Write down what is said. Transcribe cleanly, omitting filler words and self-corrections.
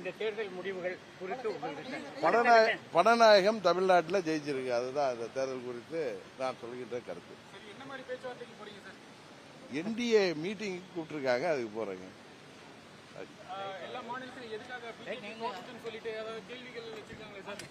இந்த தேர்தல் முடிவுகள் குறித்து பணநாயகம் தமிழ்நாட்டில் ஜெயிச்சிருக்கு. அதுதான் இந்த தேர்தல் குறித்து நான் சொல்கின்ற கருத்து. என்டிஏ மீட்டிங் கூப்பிட்டுருக்காங்க, அதுக்கு போறேங்க. எல்லா மாநிலத்திலும் எதுக்காக சொல்லிட்டு கேள்விகள் வச்சிருக்காங்களே சார்.